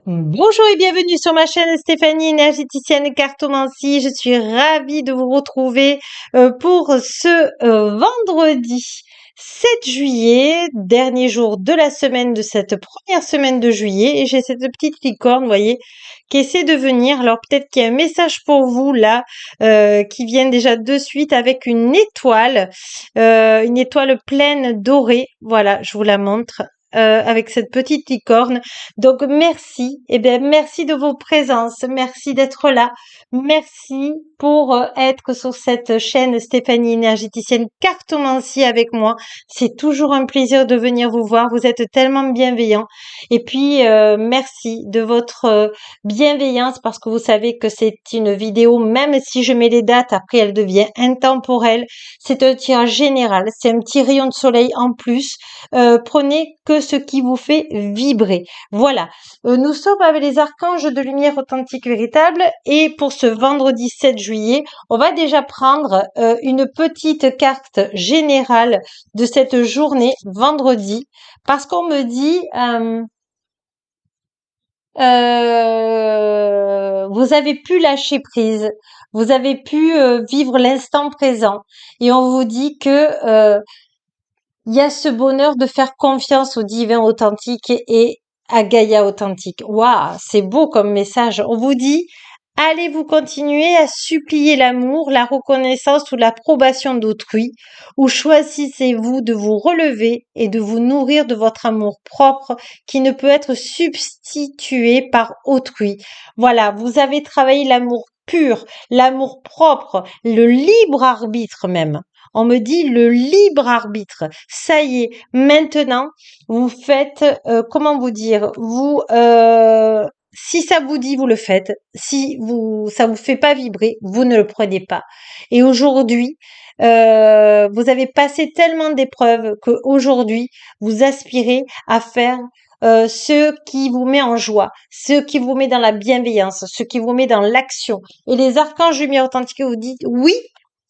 Bonjour et bienvenue sur ma chaîne Stéphanie, énergéticienne et cartomancie. Je suis ravie de vous retrouver pour ce vendredi 7 juillet, dernier jour de la semaine, de cette première semaine de juillet. Et j'ai cette petite licorne, vous voyez, qui essaie de venir. Alors peut-être qu'il y a un message pour vous là, qui vient déjà de suite avec une étoile pleine dorée. Voilà, je vous la montre. Avec cette petite licorne. Donc merci, et bien merci de vos présences, merci d'être là, merci pour être sur cette chaîne Stéphanie énergéticienne cartomancie avec moi. C'est toujours un plaisir de venir vous voir, vous êtes tellement bienveillants. Et puis merci de votre bienveillance parce que vous savez que c'est une vidéo, même si je mets les dates, après elle devient intemporelle. C'est un tirage général, c'est un petit rayon de soleil en plus. Prenez que ce qui vous fait vibrer. Voilà, nous sommes avec les archanges de lumière authentique véritable et pour ce vendredi 7 juillet, on va déjà prendre une petite carte générale de cette journée vendredi parce qu'on me dit vous avez pu lâcher prise, vous avez pu vivre l'instant présent et on vous dit que il y a ce bonheur de faire confiance au divin authentique et à Gaïa authentique. Waouh, c'est beau comme message. On vous dit, allez vous continuer à supplier l'amour, la reconnaissance ou l'approbation d'autrui, ou choisissez-vous de vous relever et de vous nourrir de votre amour propre qui ne peut être substitué par autrui. Voilà, vous avez travaillé l'amour pur, l'amour propre, le libre arbitre même. On me dit le libre arbitre. Ça y est, maintenant, vous faites, comment vous dire, si ça vous dit, vous le faites. Si ça vous fait pas vibrer, vous ne le prenez pas. Et aujourd'hui, vous avez passé tellement d'épreuves que aujourd'hui, vous aspirez à faire ce qui vous met en joie, ce qui vous met dans la bienveillance, ce qui vous met dans l'action. Et les archanges lumière authentique vous disent oui,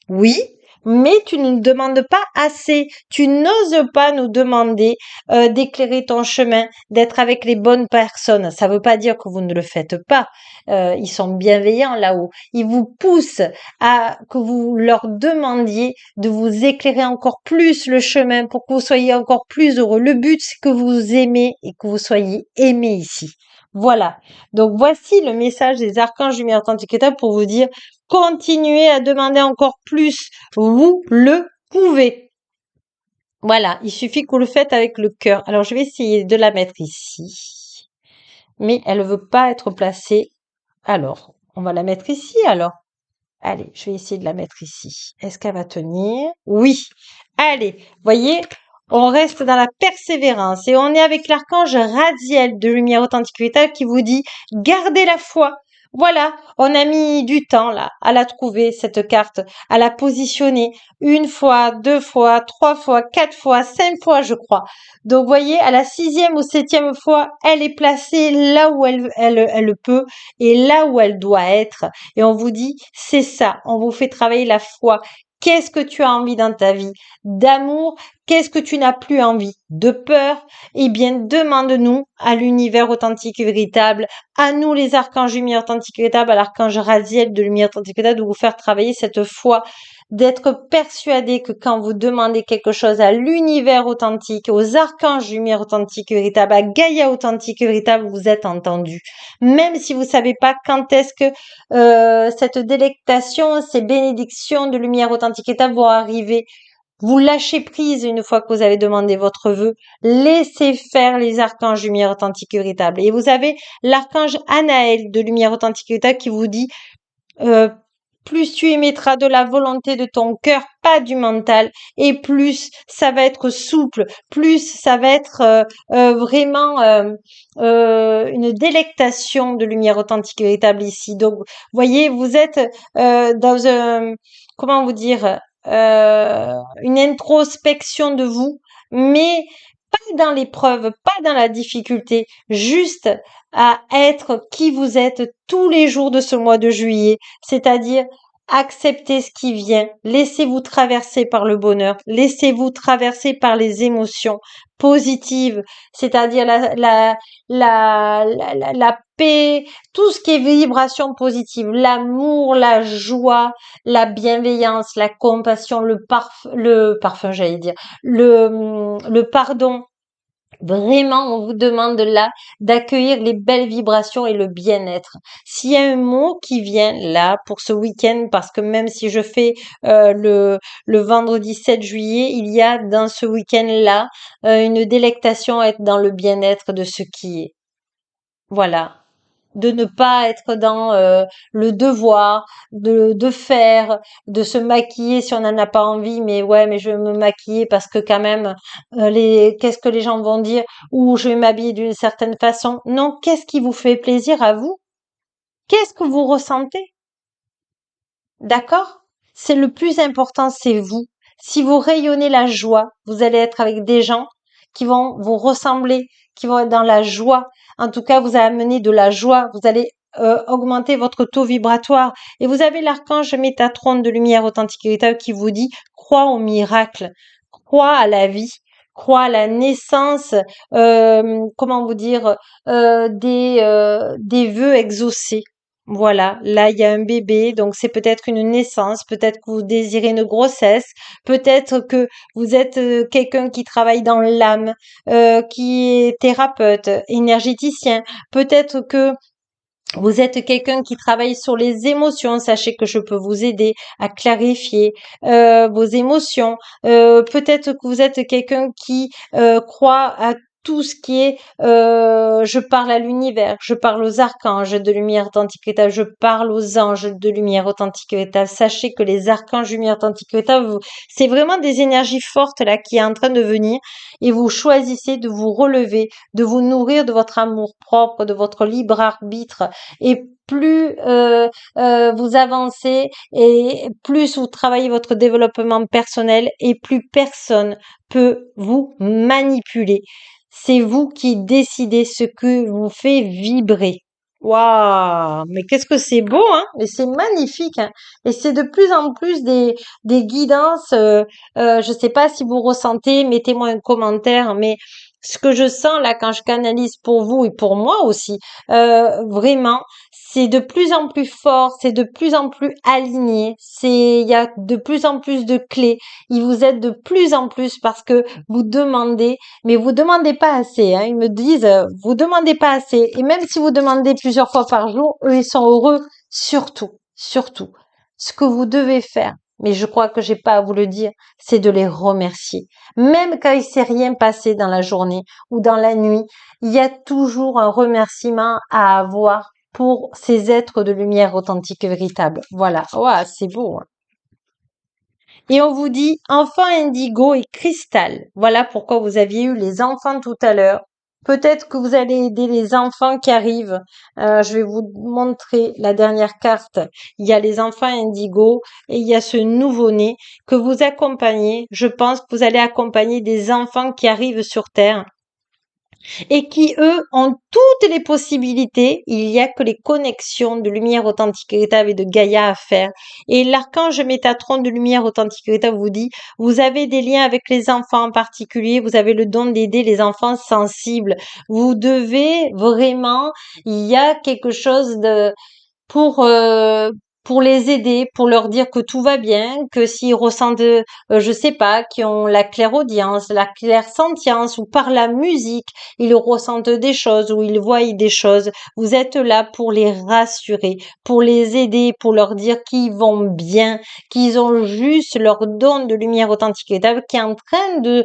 oui, mais tu ne nous demandes pas assez. Tu n'oses pas nous demander d'éclairer ton chemin, d'être avec les bonnes personnes. Ça ne veut pas dire que vous ne le faites pas. Ils sont bienveillants là-haut. Ils vous poussent à que vous leur demandiez de vous éclairer encore plus le chemin pour que vous soyez encore plus heureux. Le but, c'est que vous aimez et que vous soyez aimé ici. Voilà. Donc voici le message des archanges lumière authentique pour vous dire continuez à demander encore plus. Vous le pouvez. Voilà, il suffit que vous le faites avec le cœur. Alors, je vais essayer de la mettre ici. Mais elle ne veut pas être placée. Alors, on va la mettre ici alors. Allez, je vais essayer de la mettre ici. Est-ce qu'elle va tenir? Oui. Allez, voyez, on reste dans la persévérance et on est avec l'archange Radiel de lumière authentique véritable qui vous dit gardez la foi. Voilà, on a mis du temps là à la trouver cette carte, à la positionner une fois, deux fois, trois fois, quatre fois, cinq fois je crois. Donc voyez, à la sixième ou septième fois, elle est placée là où elle peut et là où elle doit être. Et on vous dit, c'est ça, on vous fait travailler la foi. Qu'est-ce que tu as envie dans ta vie? D'amour? Qu'est-ce que tu n'as plus envie? De peur? Eh bien, demande-nous à l'univers authentique et véritable, à nous les archanges lumière authentique et véritable, à l'archange Raziel de lumière authentique et véritable, de vous faire travailler cette foi, d'être persuadé que quand vous demandez quelque chose à l'univers authentique, aux archanges lumière authentique et véritable, à Gaïa authentique et véritable, vous êtes entendu. Même si vous savez pas quand est-ce que cette délectation, ces bénédictions de lumière authentique et véritable vont arriver. Vous lâchez prise une fois que vous avez demandé votre vœu. Laissez faire les archanges lumière authentique et véritable. Et vous avez l'archange Anaël de lumière authentique et véritable qui vous dit euh, plus tu émettras de la volonté de ton cœur, pas du mental, et plus ça va être souple, plus ça va être vraiment une délectation de lumière authentique et véritable ici. Donc, voyez, vous êtes dans un, comment vous dire, une introspection de vous, mais pas dans l'épreuve, pas dans la difficulté, juste à être qui vous êtes tous les jours de ce mois de juillet, c'est-à-dire Acceptez ce qui vient, laissez-vous traverser par le bonheur, laissez-vous traverser par les émotions positives, c'est-à-dire la paix, tout ce qui est vibration positive, l'amour, la joie, la bienveillance, la compassion, le parfum, j'allais dire, le pardon. Vraiment, on vous demande là d'accueillir les belles vibrations et le bien-être. S'il y a un mot qui vient là pour ce week-end, parce que même si je fais le vendredi 7 juillet, il y a dans ce week-end-là une délectation à être dans le bien-être de ce qui est. Voilà, de ne pas être dans le devoir, de faire, de se maquiller si on n'en a pas envie, mais ouais, mais je vais me maquiller parce que quand même, qu'est-ce que les gens vont dire, ou je vais m'habiller d'une certaine façon. Non, qu'est-ce qui vous fait plaisir à vous? Qu'est-ce que vous ressentez? D'accord? C'est le plus important, c'est vous. Si vous rayonnez la joie, vous allez être avec des gens qui vont vous ressembler, qui vont être dans la joie. En tout cas, vous allez amener de la joie. Vous allez augmenter votre taux vibratoire. Et vous avez l'archange Métatron de lumière authentique et véritable qui vous dit crois au miracle, crois à la vie, crois à la naissance, comment vous dire, des vœux exaucés. Voilà, là il y a un bébé, donc c'est peut-être une naissance, peut-être que vous désirez une grossesse, peut-être que vous êtes quelqu'un qui travaille dans l'âme, qui est thérapeute, énergéticien, peut-être que vous êtes quelqu'un qui travaille sur les émotions. Sachez que je peux vous aider à clarifier vos émotions. Peut-être que vous êtes quelqu'un qui croit à tout ce qui est je parle à l'univers, je parle aux archanges de lumière authentique et véritable, je parle aux anges de lumière authentique et véritable. Sachez que les archanges de lumière authentique et véritable, c'est vraiment des énergies fortes là qui est en train de venir et vous choisissez de vous relever, de vous nourrir de votre amour propre, de votre libre arbitre et plus vous avancez et plus vous travaillez votre développement personnel et plus personne peut vous manipuler. C'est vous qui décidez ce que vous fait vibrer. Waouh, mais qu'est-ce que c'est beau, hein? Et c'est magnifique, hein? Et c'est de plus en plus des guidances. Je sais pas si vous ressentez, mettez-moi un commentaire, mais ce que je sens là quand je canalise pour vous et pour moi aussi, vraiment, c'est de plus en plus fort, c'est de plus en plus aligné, il y a de plus en plus de clés. Ils vous aident de plus en plus parce que vous demandez, mais vous demandez pas assez, hein. Ils me disent, vous demandez pas assez. Et même si vous demandez plusieurs fois par jour, eux, ils sont heureux. Surtout, surtout, ce que vous devez faire, mais je crois que j'ai pas à vous le dire, c'est de les remercier. Même quand il s'est rien passé dans la journée ou dans la nuit, il y a toujours un remerciement à avoir pour ces êtres de lumière authentique et véritable. Voilà. Ouah, c'est beau, hein. Et on vous dit enfant indigo et cristal. Voilà pourquoi vous aviez eu les enfants tout à l'heure. Peut-être que vous allez aider les enfants qui arrivent. Je vais vous montrer la dernière carte. Il y a les enfants indigo et il y a ce nouveau-né que vous accompagnez. Je pense que vous allez accompagner des enfants qui arrivent sur Terre et qui, eux, ont toutes les possibilités. Il y a que les connexions de lumière authentique et véritable et de Gaïa à faire. Et l'archange Métatron de lumière authentique et véritable vous dit, vous avez des liens avec les enfants en particulier, vous avez le don d'aider les enfants sensibles. Vous devez vraiment, il y a quelque chose de pour euh, pour les aider, pour leur dire que tout va bien, que s'ils ressentent, je sais pas, qui ont la clairaudience, la clairsentience, ou par la musique, ils ressentent des choses, ou ils voient des choses. Vous êtes là pour les rassurer, pour les aider, pour leur dire qu'ils vont bien, qu'ils ont juste leur don de lumière authentique et véritable qui est en train de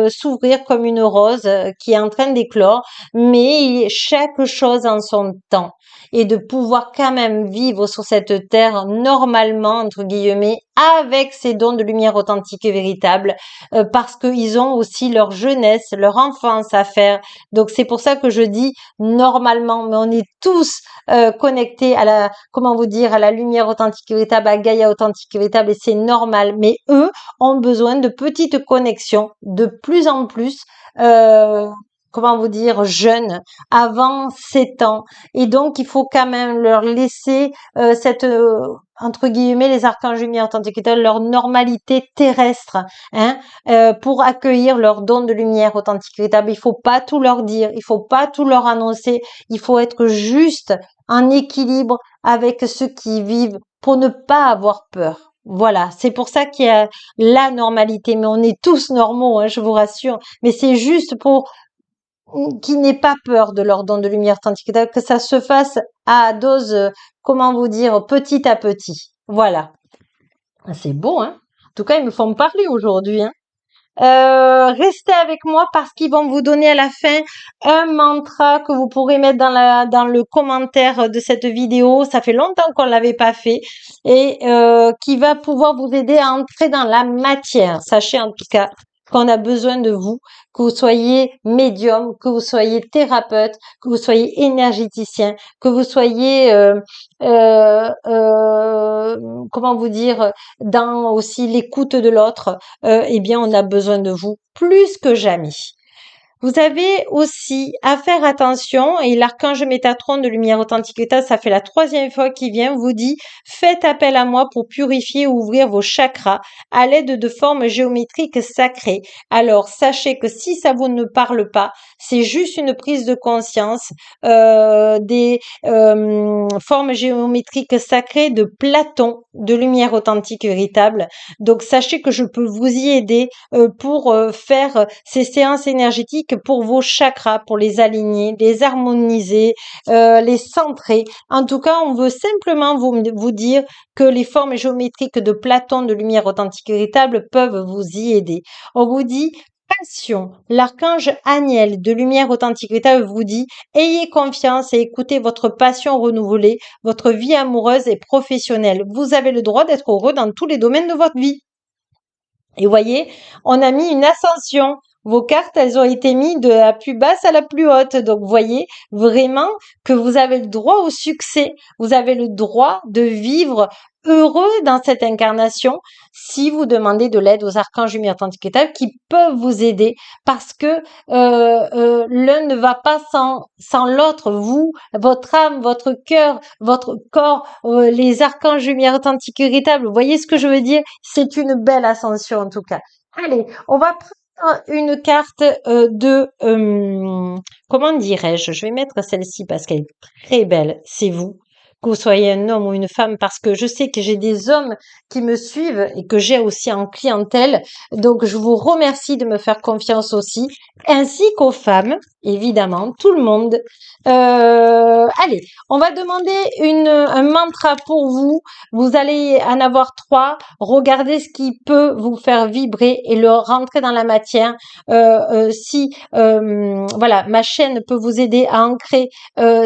s'ouvrir comme une rose, qui est en train d'éclore, mais chaque chose en son temps et de pouvoir quand même vivre sur cette terre normalement, entre guillemets, avec ces dons de lumière authentique et véritable, parce qu'ils ont aussi leur jeunesse, leur enfance à faire. Donc c'est pour ça que je dis normalement, mais on est tous connectés à la, comment vous dire, à la lumière authentique et véritable, à Gaïa authentique et véritable, et c'est normal. Mais eux ont besoin de petites connexions de plus en plus. comment vous dire, jeunes, avant 7 ans. Et donc, il faut quand même leur laisser cette, entre guillemets, les archanges lumière authentiques, leur normalité terrestre, hein, pour accueillir leur don de lumière authentique véritable. Il faut pas tout leur dire, il faut pas tout leur annoncer, il faut être juste en équilibre avec ceux qui vivent pour ne pas avoir peur. Voilà, c'est pour ça qu'il y a la normalité, mais on est tous normaux, hein, je vous rassure. Mais c'est juste pour qu'ils n'aient pas peur de leur don de lumière authentique, que ça se fasse à dose, comment vous dire, petit à petit. Voilà. Ah, c'est beau, hein? En tout cas, ils me font parler aujourd'hui, hein. Restez avec moi parce qu'ils vont vous donner à la fin un mantra que vous pourrez mettre dans le commentaire de cette vidéo. Ça fait longtemps qu'on l'avait pas fait et qui va pouvoir vous aider à entrer dans la matière. Sachez en tout cas qu'on a besoin de vous, que vous soyez médium, que vous soyez thérapeute, que vous soyez énergéticien, que vous soyez comment vous dire, dans aussi l'écoute de l'autre, eh bien, on a besoin de vous plus que jamais. Vous avez aussi à faire attention, et l'archange Métatron de Lumière Authentique État, ça fait la 3e fois qu'il vient, vous dit, faites appel à moi pour purifier ou ouvrir vos chakras à l'aide de formes géométriques sacrées. Alors, sachez que si ça vous ne parle pas, c'est juste une prise de conscience des formes géométriques sacrées de Platon, de Lumière Authentique Véritable. Donc, sachez que je peux vous y aider pour faire ces séances énergétiques pour vos chakras, pour les aligner, les harmoniser, les centrer. En tout cas, on veut simplement vous dire que les formes géométriques de Platon de lumière authentique véritable peuvent vous y aider. On vous dit passion. L'archange Aniel de lumière authentique véritable vous dit ayez confiance et écoutez votre passion renouvelée, votre vie amoureuse et professionnelle. Vous avez le droit d'être heureux dans tous les domaines de votre vie. Et voyez, on a mis une ascension. Vos cartes, elles ont été mises de la plus basse à la plus haute. Donc, voyez vraiment que vous avez le droit au succès. Vous avez le droit de vivre heureux dans cette incarnation si vous demandez de l'aide aux archanges lumière authentique éternelle qui peuvent vous aider parce que l'un ne va pas sans l'autre. Vous, votre âme, votre cœur, votre corps, les archanges lumière authentique véritable. Vous voyez ce que je veux dire? C'est une belle ascension en tout cas. Allez, on va prendre une carte comment dirais-je? Je vais mettre celle-ci parce qu'elle est très belle. C'est vous. Que vous soyez un homme ou une femme, parce que je sais que j'ai des hommes qui me suivent et que j'ai aussi en clientèle. Donc, je vous remercie de me faire confiance aussi, ainsi qu'aux femmes, évidemment, tout le monde. Allez, on va demander un mantra pour vous. Vous allez en avoir 3. Regardez ce qui peut vous faire vibrer et le rentrer dans la matière. Si voilà, ma chaîne peut vous aider à ancrer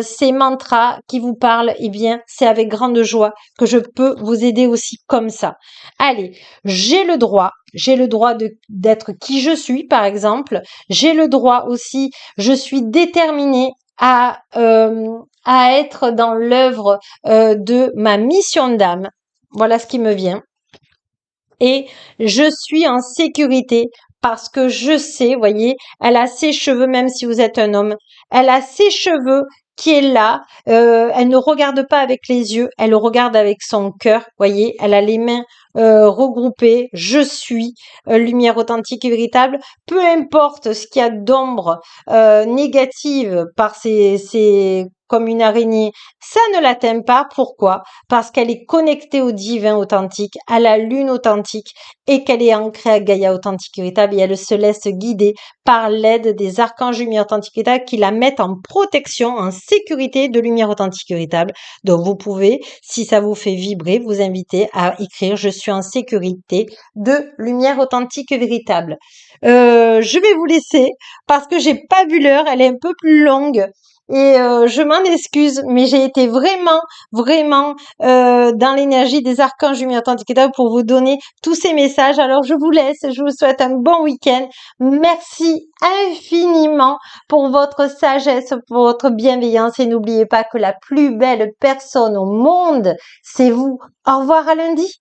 ces mantras qui vous parlent, eh bien, c'est avec grande joie que je peux vous aider aussi comme ça. Allez, j'ai le droit d'être qui je suis, par exemple. J'ai le droit aussi, je suis déterminée à être dans l'œuvre de ma mission d'âme. Voilà ce qui me vient. Et je suis en sécurité parce que je sais, voyez, elle a ses cheveux, même si vous êtes un homme, elle a ses cheveux qui est là, elle ne regarde pas avec les yeux, elle regarde avec son cœur, voyez, elle a les mains regroupées, je suis lumière authentique et véritable, peu importe ce qu'il y a d'ombre négative par ces comme une araignée, ça ne l'atteint pas. Pourquoi? Parce qu'elle est connectée au divin authentique, à la lune authentique et qu'elle est ancrée à Gaïa authentique et véritable et elle se laisse guider par l'aide des archanges lumière authentique et véritable qui la mettent en protection, en sécurité de lumière authentique et véritable. Donc vous pouvez, si ça vous fait vibrer, vous inviter à écrire je suis en sécurité de lumière authentique et véritable. Je vais vous laisser parce que j'ai pas vu l'heure, elle est un peu plus longue. Et je m'en excuse, mais j'ai été vraiment dans l'énergie des archanges lumière authentique et véritable pour vous donner tous ces messages. Alors je vous laisse, je vous souhaite un bon week-end. Merci infiniment pour votre sagesse, pour votre bienveillance et n'oubliez pas que la plus belle personne au monde, c'est vous. Au revoir à lundi.